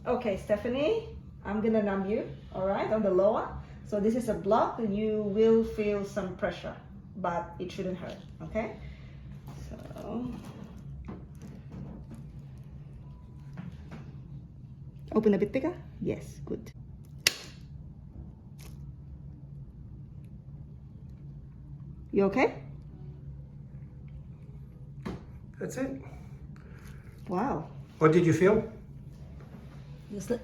Okay, Stephanie, I'm gonna numb you, all right, on the lower. So this is a block, and you will feel some pressure, but it shouldn't hurt, okay? So, open a bit bigger. Yes, good. You okay? That's it. Wow. What did you feel? Just look.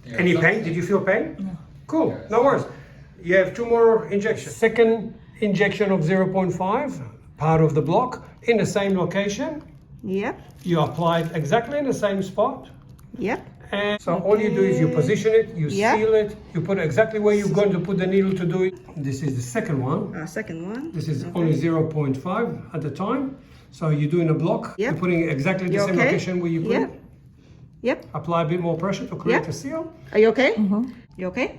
Any pain? Did you feel pain? No. Cool, no worries. You have 2 more injections. Second injection of 0.5, part of the block, in the same location. Yep. You applied exactly in the same spot. Yep. And so all you do is you position it, you Yep. seal it, you put it exactly where you're going to put the needle to do it. This is the second one. Second one. This is only 0.5 at the time. So you're doing a block, Yep. you're putting it exactly the You same okay? location where you put Yep. it. Yep. Apply a bit more pressure to create Yep. a seal. Are you okay? You okay?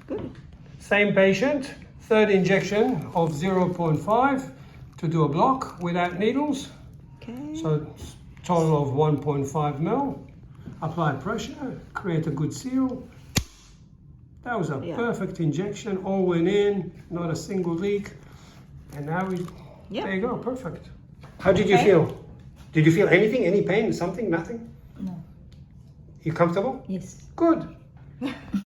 Good. Same patient, third injection of 0.5 to do a block without needles. Okay. So total of 1.5 mil. Apply pressure, create a good seal. That was a perfect injection, all went in, not a single leak. And now there you go, perfect. How did you feel? Did you feel anything, any pain, something, nothing? No. You comfortable? Yes. Good.